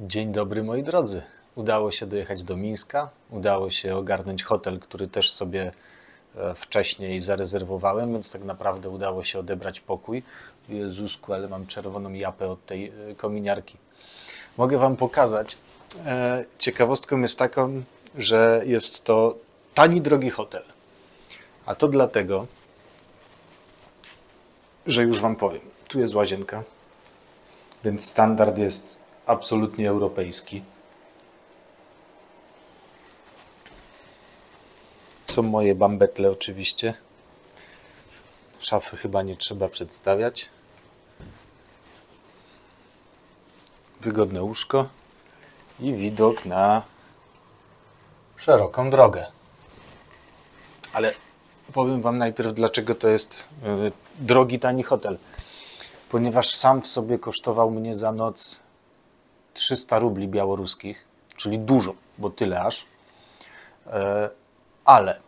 Dzień dobry moi drodzy. Udało się dojechać do Mińska, udało się ogarnąć hotel, który też sobie wcześniej zarezerwowałem, więc tak naprawdę udało się odebrać pokój. Jezusku, ale mam czerwoną japę od tej kominiarki. Mogę Wam pokazać. Ciekawostką jest taką, że jest to tani, drogi hotel. A to dlatego, że już Wam powiem. Tu jest łazienka, więc standard jest absolutnie europejski. Są moje bambetle oczywiście. Szafy chyba nie trzeba przedstawiać. Wygodne łóżko i widok na szeroką drogę. Ale powiem Wam najpierw, dlaczego to jest drogi, tani hotel. Ponieważ sam w sobie kosztował mnie za noc 300 rubli białoruskich, czyli dużo, bo tyle aż. Ale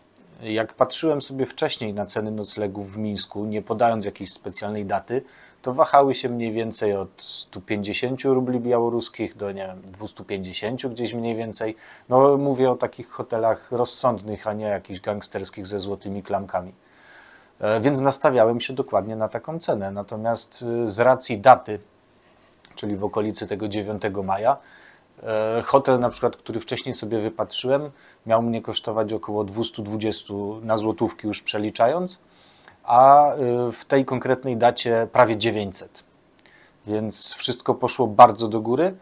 jak patrzyłem sobie wcześniej na ceny noclegów w Mińsku, nie podając jakiejś specjalnej daty, to wahały się mniej więcej od 150 rubli białoruskich do, nie wiem, 250 gdzieś mniej więcej. No mówię o takich hotelach rozsądnych, a nie jakichś gangsterskich ze złotymi klamkami. Więc nastawiałem się dokładnie na taką cenę. Natomiast z racji daty, czyli w okolicy tego 9 maja, hotel na przykład, który wcześniej sobie wypatrzyłem, miał mnie kosztować około 220 na złotówki już przeliczając, a w tej konkretnej dacie prawie 900. Więc wszystko poszło bardzo do góry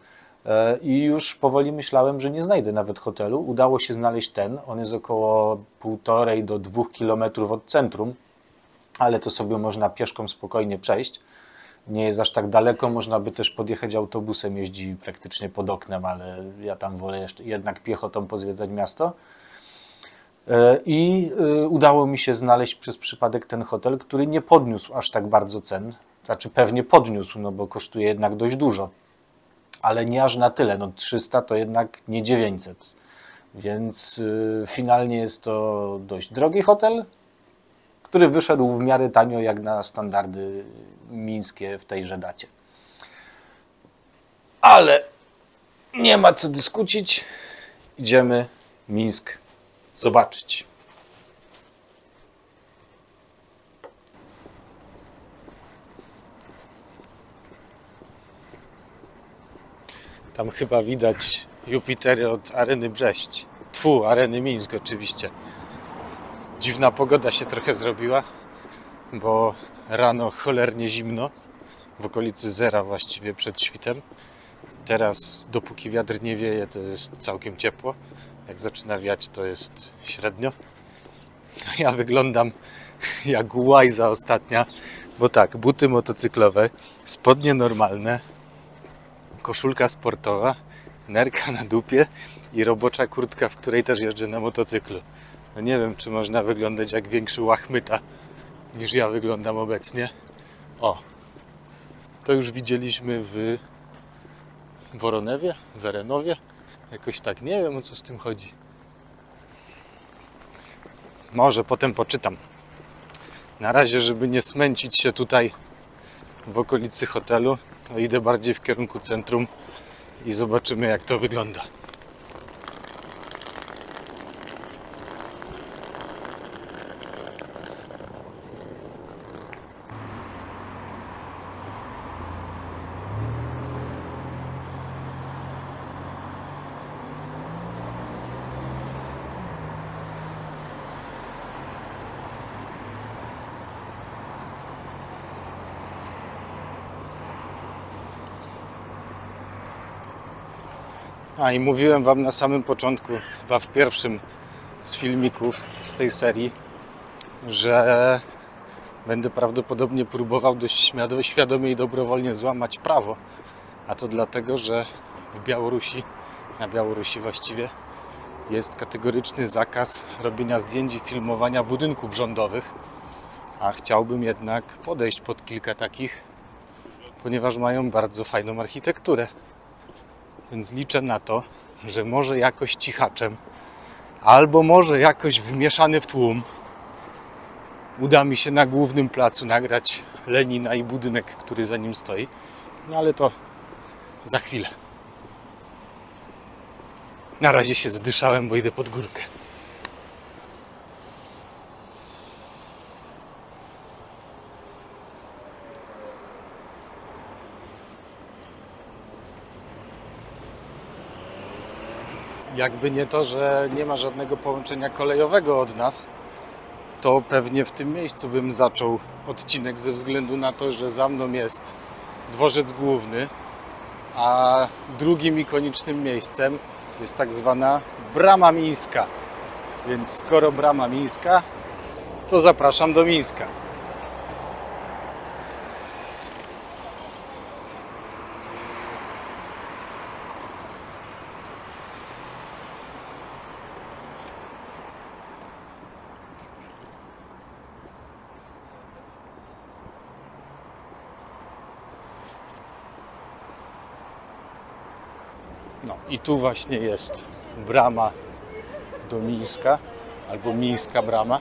i już powoli myślałem, że nie znajdę nawet hotelu. Udało się znaleźć ten, on jest około 1,5 do 2 km od centrum, ale to sobie można pieszką spokojnie przejść. Nie jest aż tak daleko, można by też podjechać autobusem, jeździ praktycznie pod oknem, ale ja tam wolę jeszcze jednak piechotą pozwiedzać miasto. I udało mi się znaleźć przez przypadek ten hotel, który nie podniósł aż tak bardzo cen. Znaczy pewnie podniósł, no bo kosztuje jednak dość dużo, ale nie aż na tyle. No 300 to jednak nie 900, więc finalnie jest to dość drogi hotel, który wyszedł w miarę tanio jak na standardy mińskie w tejże dacie. Ale nie ma co dyskutować. Idziemy Mińsk zobaczyć. Tam chyba widać Jupitery od Areny Brześć. Areny Mińsk oczywiście. Dziwna pogoda się trochę zrobiła, bo rano cholernie zimno, w okolicy zera właściwie przed świtem. Teraz, dopóki wiatr nie wieje, to jest całkiem ciepło. Jak zaczyna wiać, to jest średnio. A ja wyglądam jak łajza ostatnia, bo tak, buty motocyklowe, spodnie normalne, koszulka sportowa, nerka na dupie i robocza kurtka, w której też jeżdżę na motocyklu. No nie wiem, czy można wyglądać jak większy łachmyta, niż ja wyglądam obecnie. O, to już widzieliśmy w Woronewie, Werenowie. Jakoś tak, nie wiem, o co z tym chodzi. Może potem poczytam. Na razie, żeby nie smęcić się tutaj w okolicy hotelu, to idę bardziej w kierunku centrum i zobaczymy, jak to wygląda. A i mówiłem Wam na samym początku, chyba w pierwszym z filmików z tej serii, że będę prawdopodobnie próbował dość świadomie i dobrowolnie złamać prawo. A to dlatego, że w Białorusi, na Białorusi właściwie, jest kategoryczny zakaz robienia zdjęć i filmowania budynków rządowych. A chciałbym jednak podejść pod kilka takich, ponieważ mają bardzo fajną architekturę. Więc liczę na to, że może jakoś cichaczem, albo może jakoś wmieszany w tłum uda mi się na głównym placu nagrać Lenina i budynek, który za nim stoi. No ale to za chwilę. Na razie się zdyszałem, bo idę pod górkę. Jakby nie to, że nie ma żadnego połączenia kolejowego od nas, to pewnie w tym miejscu bym zaczął odcinek ze względu na to, że za mną jest dworzec główny, a drugim ikonicznym miejscem jest tak zwana Brama Mińska. Więc skoro Brama Mińska, to zapraszam do Mińska. No i tu właśnie jest brama do Mińska, albo Mińska brama.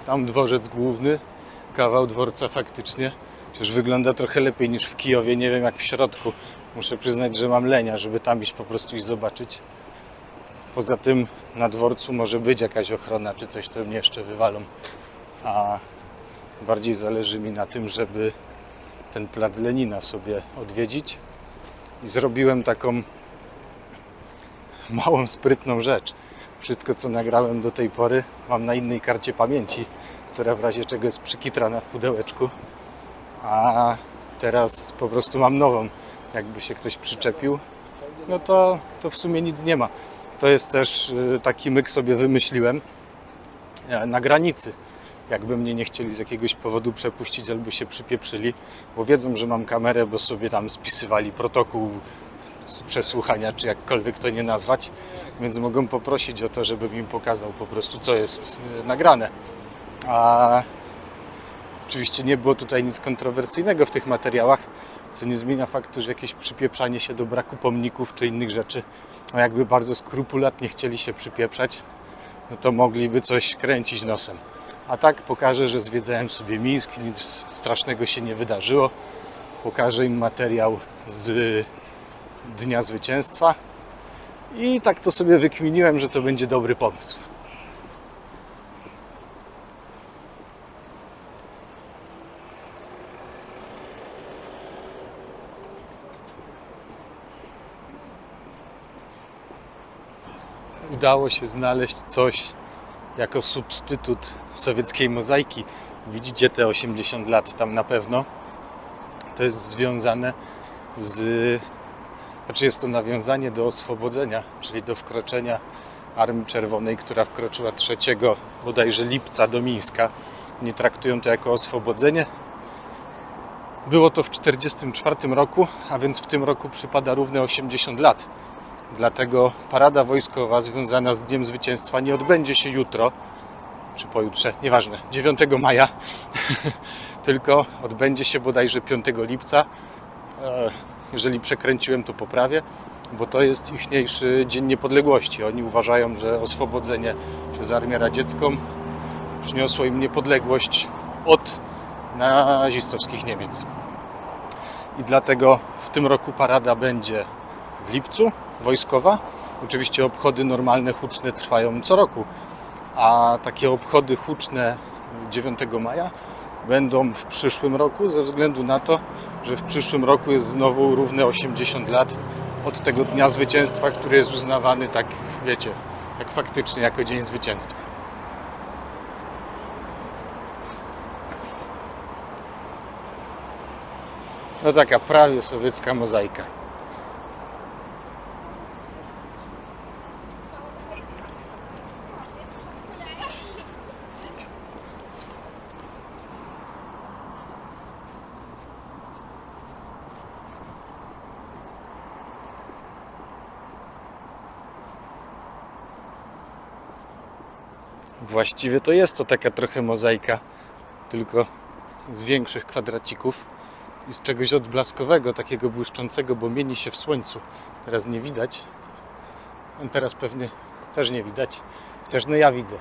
Tam dworzec główny, kawał dworca faktycznie. Przecież wygląda trochę lepiej niż w Kijowie, nie wiem jak w środku. Muszę przyznać, że mam lenia, żeby tam iść po prostu i zobaczyć. Poza tym na dworcu może być jakaś ochrona czy coś, co mnie jeszcze wywalą. A bardziej zależy mi na tym, żeby ten plac Lenina sobie odwiedzić. I zrobiłem taką małą, sprytną rzecz. Wszystko, co nagrałem do tej pory, mam na innej karcie pamięci, która w razie czego jest przykitrana w pudełeczku. A teraz po prostu mam nową. Jakby się ktoś przyczepił, no to w sumie nic nie ma. To jest też taki myk sobie wymyśliłem na granicy. Jakby mnie nie chcieli z jakiegoś powodu przepuścić albo się przypieprzyli, bo wiedzą, że mam kamerę, bo sobie tam spisywali protokół z przesłuchania, czy jakkolwiek to nie nazwać, więc mogą poprosić o to, żebym im pokazał po prostu, co jest nagrane. A oczywiście nie było tutaj nic kontrowersyjnego w tych materiałach, co nie zmienia faktu, że jakieś przypieprzanie się do braku pomników czy innych rzeczy, a jakby bardzo skrupulatnie chcieli się przypieprzać, no to mogliby coś kręcić nosem. A tak pokażę, że zwiedzałem sobie Mińsk, nic strasznego się nie wydarzyło. Pokażę im materiał z Dnia Zwycięstwa i tak to sobie wykminiłem, że to będzie dobry pomysł. Udało się znaleźć coś jako substytut sowieckiej mozaiki. Widzicie te 80 lat tam na pewno. To jest związane jest to nawiązanie do oswobodzenia, czyli do wkroczenia Armii Czerwonej, która wkroczyła 3 bodajże lipca do Mińska. Nie traktują to jako oswobodzenie. Było to w 1944 roku, a więc w tym roku przypada równe 80 lat. Dlatego parada wojskowa związana z Dniem Zwycięstwa nie odbędzie się jutro, czy pojutrze, nieważne, 9 maja, tylko odbędzie się bodajże 5 lipca. Jeżeli przekręciłem, to poprawię, bo to jest ichniejszy Dzień Niepodległości. Oni uważają, że oswobodzenie przez Armię Radziecką przyniosło im niepodległość od nazistowskich Niemiec. I dlatego w tym roku parada będzie w lipcu, wojskowa. Oczywiście obchody normalne, huczne trwają co roku, a takie obchody huczne 9 maja będą w przyszłym roku, ze względu na to, że w przyszłym roku jest znowu równe 80 lat od tego Dnia Zwycięstwa, który jest uznawany, tak wiecie, tak faktycznie jako Dzień Zwycięstwa. No taka prawie sowiecka mozaika. Właściwie to jest to taka trochę mozaika, tylko z większych kwadracików i z czegoś odblaskowego, takiego błyszczącego, bo mieni się w słońcu. Teraz nie widać. Teraz pewnie też nie widać, chociaż no ja widzę.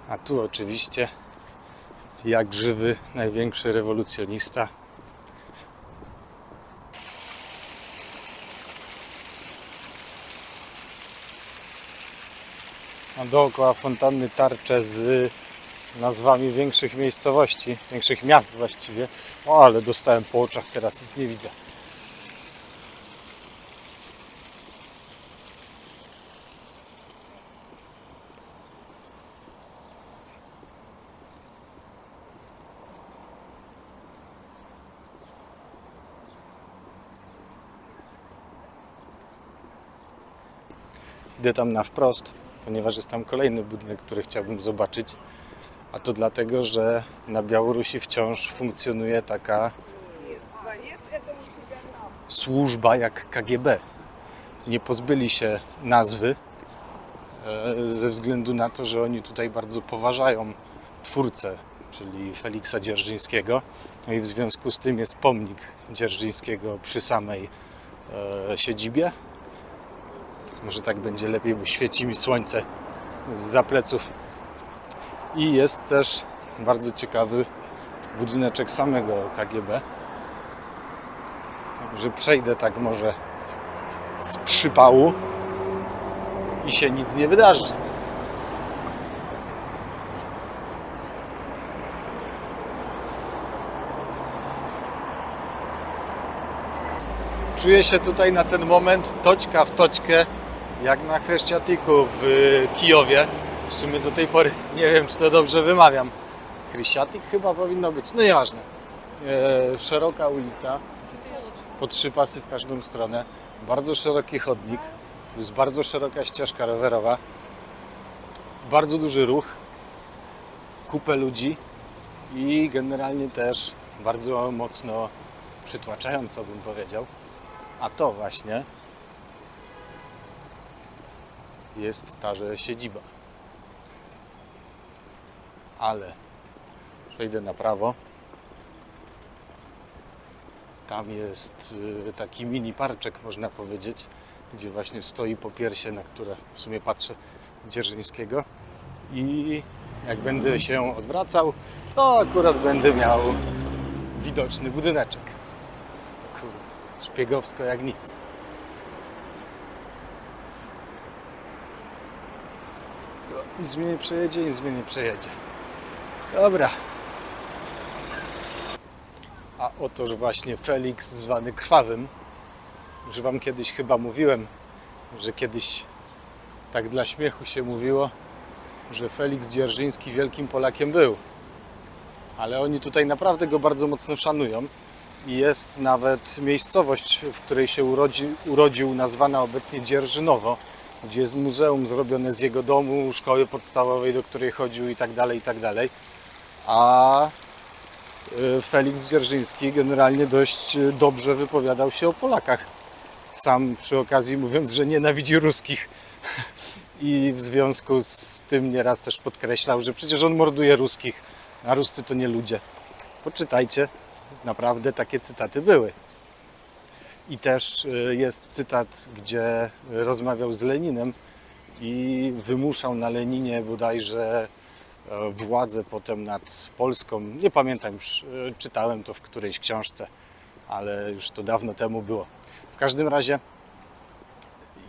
A tu oczywiście jak żywy, największy rewolucjonista. A dookoła fontanny tarcze z nazwami większych miejscowości, większych miast właściwie. O, ale dostałem po oczach, teraz nic nie widzę. Idę tam na wprost, ponieważ jest tam kolejny budynek, który chciałbym zobaczyć. A to dlatego, że na Białorusi wciąż funkcjonuje taka służba jak KGB. Nie pozbyli się nazwy ze względu na to, że oni tutaj bardzo poważają twórcę, czyli Feliksa Dzierżyńskiego. No i w związku z tym jest pomnik Dzierżyńskiego przy samej siedzibie. Może tak będzie lepiej, bo świeci mi słońce zza pleców. I jest też bardzo ciekawy budyneczek samego KGB. Że przejdę tak może z przypału i się nic nie wydarzy. Czuję się tutaj na ten moment toćka w toćkę, jak na Chrzestiatiku w Kijowie. W sumie do tej pory nie wiem, czy to dobrze wymawiam. Chrzestiatik chyba powinno być, no nieważne. Szeroka ulica, po 3 pasy w każdą stronę, bardzo szeroki chodnik, jest bardzo szeroka ścieżka rowerowa, bardzo duży ruch, kupę ludzi i generalnie też bardzo mocno przytłaczająco, bym powiedział. A to właśnie jest taże siedziba. Ale przejdę na prawo. Tam jest taki mini parczek, można powiedzieć, gdzie właśnie stoi popiersie, na które w sumie patrzę, Dzierżyńskiego. I jak będę się odwracał, to akurat będę miał widoczny budyneczek. Kurde, szpiegowsko jak nic. Nic mnie nie przejedzie, nic mnie nie przejedzie. Dobra. A otoż właśnie Feliks zwany Krwawym. Że wam kiedyś chyba mówiłem, że kiedyś tak dla śmiechu się mówiło, że Feliks Dzierżyński wielkim Polakiem był. Ale oni tutaj naprawdę go bardzo mocno szanują. I jest nawet miejscowość, w której się urodził, nazwana obecnie Dzierżynowo, gdzie jest muzeum zrobione z jego domu, szkoły podstawowej, do której chodził i tak dalej, i tak dalej. A Feliks Dzierżyński generalnie dość dobrze wypowiadał się o Polakach. Sam przy okazji mówiąc, że nienawidzi ruskich. I w związku z tym nieraz też podkreślał, że przecież on morduje ruskich, a Ruscy to nie ludzie. Poczytajcie, naprawdę takie cytaty były. I też jest cytat, gdzie rozmawiał z Leninem i wymuszał na Leninie bodajże władzę potem nad Polską. Nie pamiętam już, czytałem to w którejś książce, ale już to dawno temu było. W każdym razie,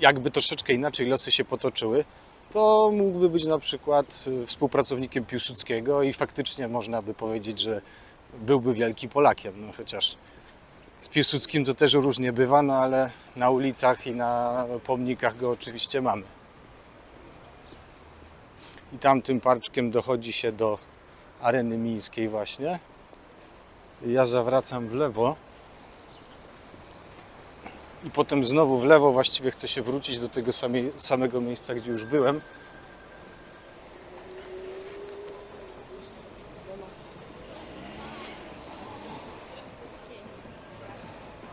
jakby troszeczkę inaczej losy się potoczyły, to mógłby być na przykład współpracownikiem Piłsudskiego i faktycznie można by powiedzieć, że byłby wielki Polakiem. No, chociaż z Piłsudskim to też różnie bywa, no ale na ulicach i na pomnikach go oczywiście mamy. I tamtym parczkiem dochodzi się do Areny Mińskiej właśnie. Ja zawracam w lewo. I potem znowu w lewo, właściwie chcę się wrócić do tego samego miejsca, gdzie już byłem.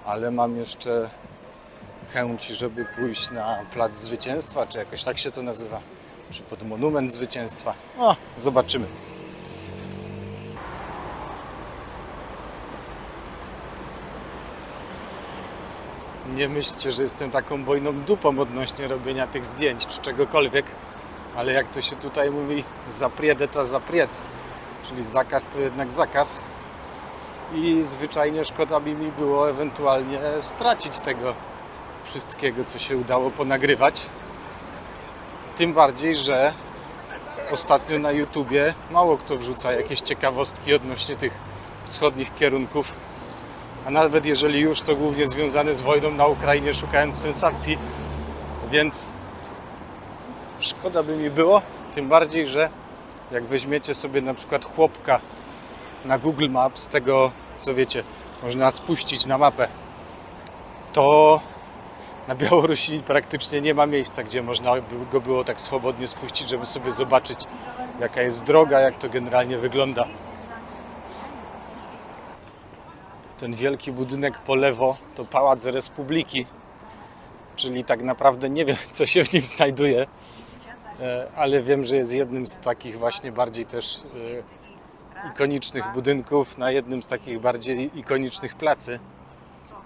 Ale mam jeszcze chęć, żeby pójść na Plac Zwycięstwa, czy jakoś tak się to nazywa, czy pod Monument Zwycięstwa. O, zobaczymy. Nie myślcie, że jestem taką bojną dupą odnośnie robienia tych zdjęć, czy czegokolwiek, ale jak to się tutaj mówi, zapriedę to zapried. czyli zakaz to jednak zakaz. I zwyczajnie szkoda by mi było ewentualnie stracić tego wszystkiego, co się udało ponagrywać. Tym bardziej, że ostatnio na YouTubie mało kto wrzuca jakieś ciekawostki odnośnie tych wschodnich kierunków. A nawet jeżeli już, to głównie związane z wojną na Ukrainie, szukając sensacji. Więc szkoda by mi było, tym bardziej, że jak weźmiecie sobie na przykład chłopka na Google Maps, tego co wiecie, można spuścić na mapę, to na Białorusi praktycznie nie ma miejsca, gdzie można go było tak swobodnie spuścić, żeby sobie zobaczyć, jaka jest droga, jak to generalnie wygląda. Ten wielki budynek po lewo to Pałac Republiki, czyli tak naprawdę nie wiem, co się w nim znajduje, ale wiem, że jest jednym z takich właśnie bardziej też ikonicznych budynków, na jednym z takich bardziej ikonicznych placy.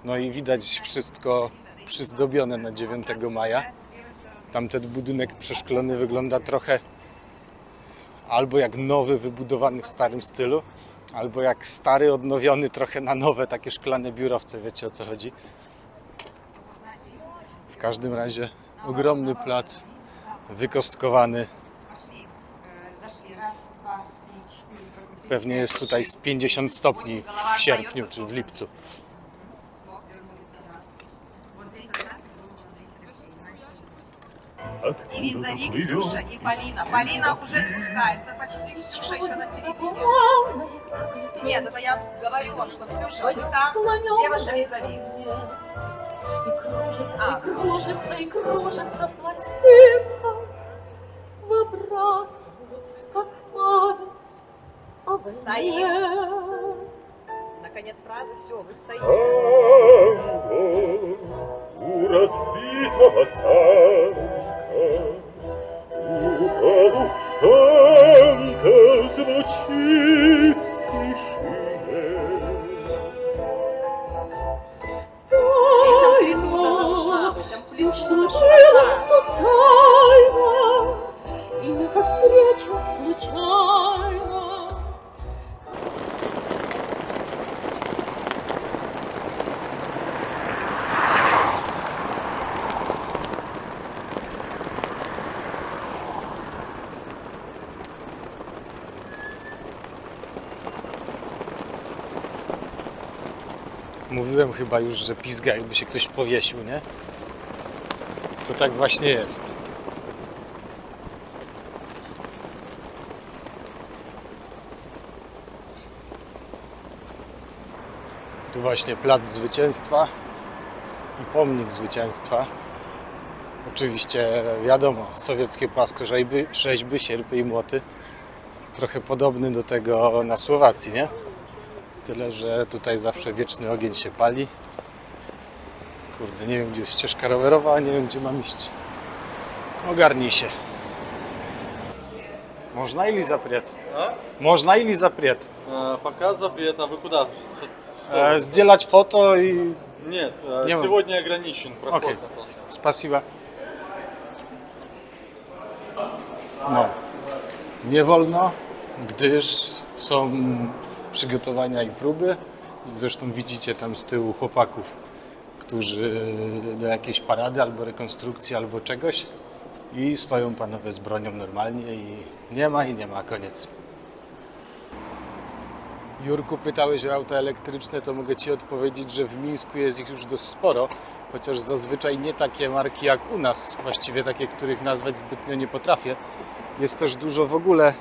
No i widać wszystko przyzdobione na 9 maja. Tamten budynek przeszklony wygląda trochę albo jak nowy, wybudowany w starym stylu, albo jak stary, odnowiony trochę na nowe, takie szklane biurowce, wiecie o co chodzi. W każdym razie ogromny plac, wykostkowany. Pewnie jest tutaj z 50 stopni w sierpniu czy w lipcu. И Визавик, Ксюша, и Полина. Полина уже спускается почти, Ксюша еще на середине. Нет, это я говорю вам, что Ксюша, вы там, где ваша Визавик? И кружится, и кружится пластинка в обратно, как память о войне. Стоим. Наконец фразы, все, вы стоите. У разбитого танка, у станка звучит в тишине. Здесь амплитуда должна быть, амплитуда Случилось тут тайна, и навстречу случайно. Mówiłem chyba już, że pizga, jakby się ktoś powiesił, nie? To tak właśnie jest. Tu właśnie Plac Zwycięstwa i Pomnik Zwycięstwa. Oczywiście wiadomo, sowieckie płaskorzeźby, sierpy i młoty. Trochę podobny do tego na Słowacji, nie? Tyle, że tutaj zawsze wieczny ogień się pali. Kurde, nie wiem, gdzie jest ścieżka rowerowa, a nie wiem, gdzie mam iść. Ogarnij się. Można или запрет? А? Можно или запрет? Пока запрет, а вы куда? Сделать фото и... Нет, Не могу. сегодня ограничен проход. Окей. Спасибо. No, nie wolno, gdyż są przygotowania i próby. Zresztą widzicie tam z tyłu chłopaków, którzy do jakiejś parady albo rekonstrukcji, albo czegoś i stoją panowie z bronią normalnie i nie ma, koniec. Jurku, pytałeś o auta elektryczne, to mogę Ci odpowiedzieć, że w Mińsku jest ich już dość sporo, chociaż zazwyczaj nie takie marki jak u nas, właściwie takie, których nazwać zbytnio nie potrafię. Jest też dużo w ogóle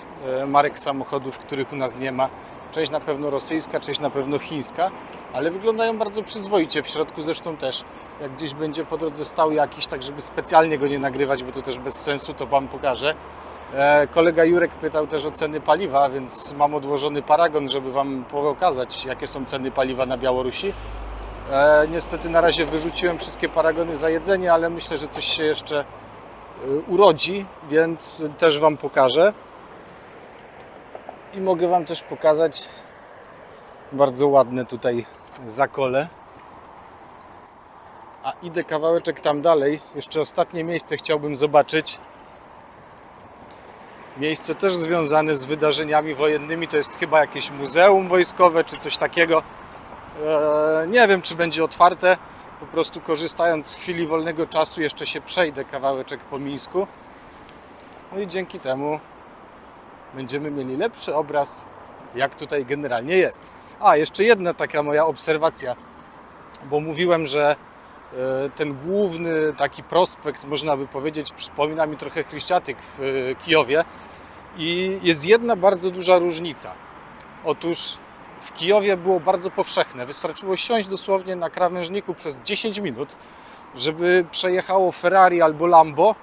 marek samochodów, których u nas nie ma. Część na pewno rosyjska, część na pewno chińska, ale wyglądają bardzo przyzwoicie. W środku zresztą też, jak gdzieś będzie po drodze stał jakiś, tak żeby specjalnie go nie nagrywać, bo to też bez sensu, to Wam pokażę. Kolega Jurek pytał też o ceny paliwa, więc mam odłożony paragon, żeby Wam pokazać, jakie są ceny paliwa na Białorusi. Niestety na razie wyrzuciłem wszystkie paragony za jedzenie, ale myślę, że coś się jeszcze urodzi, więc też Wam pokażę. I mogę Wam też pokazać bardzo ładne tutaj zakole. A idę kawałeczek tam dalej. Jeszcze ostatnie miejsce chciałbym zobaczyć. Miejsce też związane z wydarzeniami wojennymi. To jest chyba jakieś muzeum wojskowe czy coś takiego. Nie wiem, czy będzie otwarte. Po prostu korzystając z chwili wolnego czasu jeszcze się przejdę kawałeczek po Mińsku. No i dzięki temu będziemy mieli lepszy obraz, jak tutaj generalnie jest. A, jeszcze jedna taka moja obserwacja, bo mówiłem, że ten główny taki prospekt, można by powiedzieć, przypomina mi trochę Chryściatyk w Kijowie i jest jedna bardzo duża różnica. Otóż w Kijowie było bardzo powszechne, wystarczyło siąść dosłownie na krawężniku przez 10 minut, żeby przejechało Ferrari albo Lambo,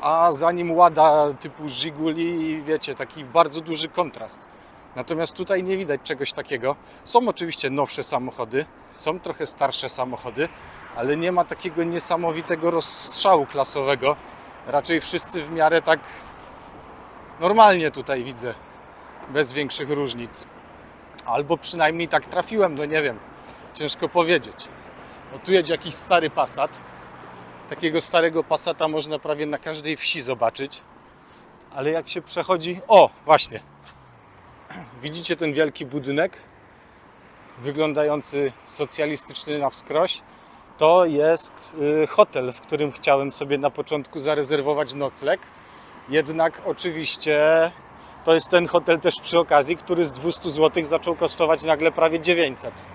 a za nim Łada typu Żiguli i wiecie, taki bardzo duży kontrast. Natomiast tutaj nie widać czegoś takiego. Są oczywiście nowsze samochody, są trochę starsze samochody, ale nie ma takiego niesamowitego rozstrzału klasowego. Raczej wszyscy w miarę tak normalnie tutaj widzę, bez większych różnic. Albo przynajmniej tak trafiłem, no nie wiem, ciężko powiedzieć. O, tu jedzie jakiś stary Passat. Takiego starego Passata można prawie na każdej wsi zobaczyć. Ale jak się przechodzi... O, właśnie. Widzicie ten wielki budynek? Wyglądający socjalistyczny na wskroś. To jest hotel, w którym chciałem sobie na początku zarezerwować nocleg. Jednak oczywiście to jest ten hotel też przy okazji, który z 200 zł zaczął kosztować nagle prawie 900.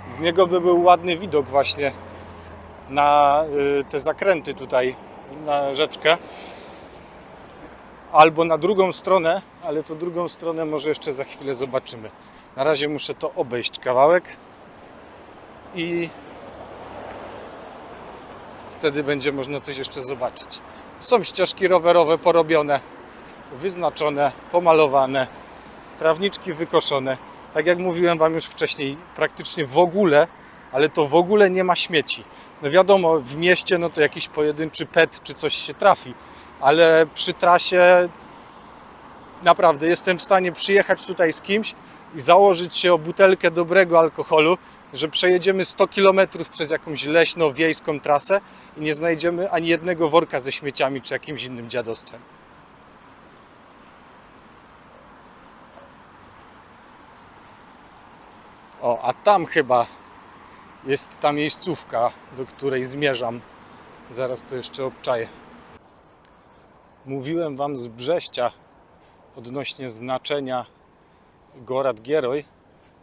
Z niego by był ładny widok właśnie na te zakręty tutaj, na rzeczkę. Albo na drugą stronę, ale to drugą stronę może jeszcze za chwilę zobaczymy. Na razie muszę to obejść kawałek i wtedy będzie można coś jeszcze zobaczyć. Są ścieżki rowerowe porobione, wyznaczone, pomalowane, trawniczki wykoszone. Tak jak mówiłem Wam już wcześniej, praktycznie w ogóle, ale to w ogóle nie ma śmieci. No wiadomo, w mieście no to jakiś pojedynczy PET czy coś się trafi, ale przy trasie naprawdę jestem w stanie przyjechać tutaj z kimś i założyć się o butelkę dobrego alkoholu, że przejedziemy 100 km przez jakąś leśno-wiejską trasę i nie znajdziemy ani jednego worka ze śmieciami czy jakimś innym dziadostwem. O, a tam chyba jest ta miejscówka, do której zmierzam. Zaraz to jeszcze obczaję. Mówiłem Wam z Brześcia odnośnie znaczenia Gorod Gieroj,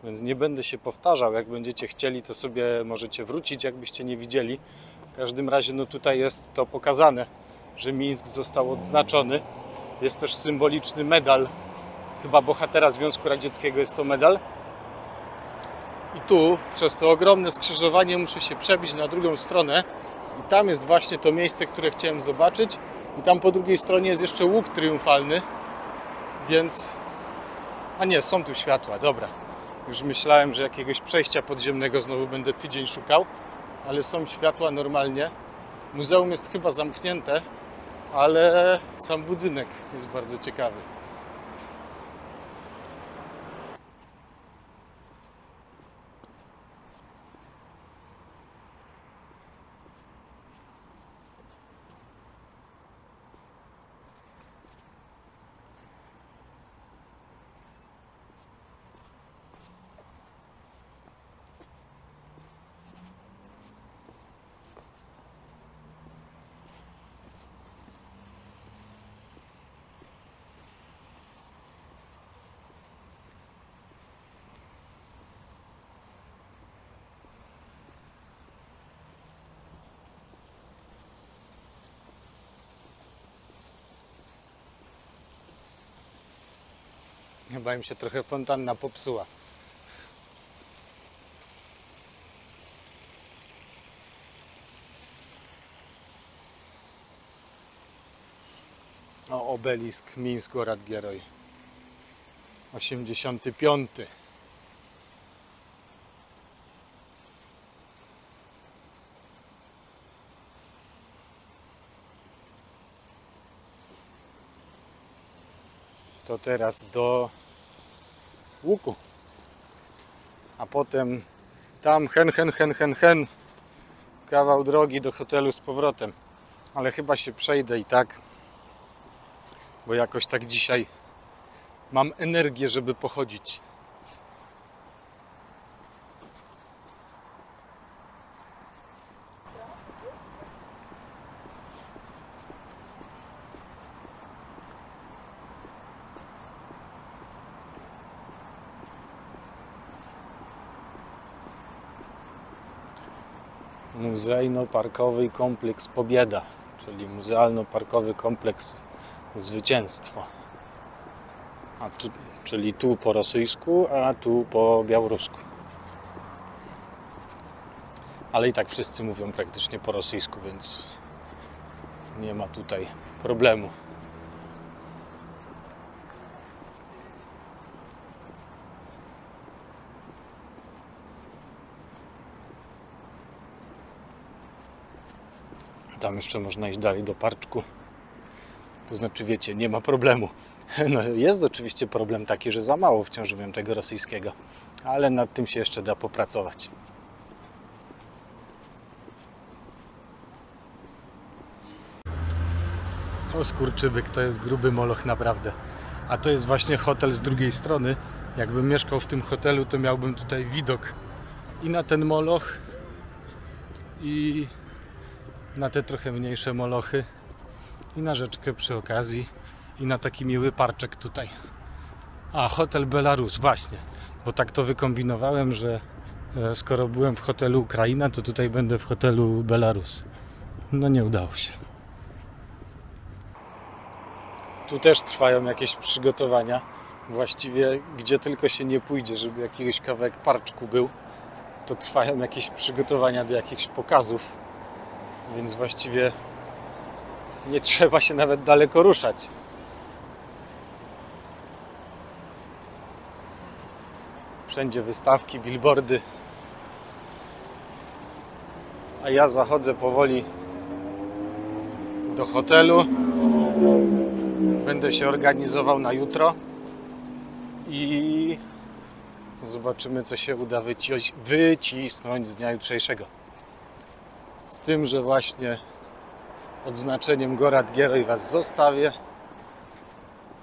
więc nie będę się powtarzał. Jak będziecie chcieli, to sobie możecie wrócić, jakbyście nie widzieli. W każdym razie no tutaj jest to pokazane, że Mińsk został odznaczony. Jest też symboliczny medal. Chyba bohatera Związku Radzieckiego jest to medal. I tu, przez to ogromne skrzyżowanie, muszę się przebić na drugą stronę. I tam jest właśnie to miejsce, które chciałem zobaczyć. I tam po drugiej stronie jest jeszcze łuk triumfalny. Więc... A nie, są tu światła, dobra. Już myślałem, że jakiegoś przejścia podziemnego znowu będę tydzień szukał. Ale są światła normalnie. Muzeum jest chyba zamknięte, ale sam budynek jest bardzo ciekawy. Chyba im się trochę fontanna popsuła. O, obelisk Mińsk Gorod Gieroj. 85. To teraz do łuku. A potem tam hen. Kawał drogi do hotelu z powrotem. Ale chyba się przejdę i tak, bo jakoś tak dzisiaj mam energię, żeby pochodzić. Muzealno-parkowy kompleks Pobieda, czyli muzealno-parkowy kompleks Zwycięstwo. Czyli tu po rosyjsku, a tu po białorusku. Ale i tak wszyscy mówią praktycznie po rosyjsku, więc nie ma tutaj problemu. Tam jeszcze można iść dalej do parczku. To znaczy, wiecie, nie ma problemu. No, jest oczywiście problem taki, że za mało wciąż wiem tego rosyjskiego, ale nad tym się jeszcze da popracować. O skurczybyk, to jest gruby moloch naprawdę. A to jest właśnie hotel z drugiej strony. Jakbym mieszkał w tym hotelu, to miałbym tutaj widok i na ten moloch, i na te trochę mniejsze molochy, i na rzeczkę przy okazji, i na taki miły parczek tutaj. A, hotel Belarus, właśnie. Bo tak to wykombinowałem, że skoro byłem w hotelu Ukraina, to tutaj będę w hotelu Belarus. No nie udało się. Tu też trwają jakieś przygotowania. Właściwie gdzie tylko się nie pójdzie, żeby jakiś kawałek parczku był, to trwają jakieś przygotowania do jakichś pokazów. Więc właściwie nie trzeba się nawet daleko ruszać. Wszędzie wystawki, billboardy. A ja zachodzę powoli do hotelu. Będę się organizował na jutro i zobaczymy, co się uda wycisnąć z dnia jutrzejszego. Z tym, że właśnie odznaczeniem Gorod Gieroj Was zostawię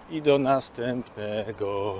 i do następnego.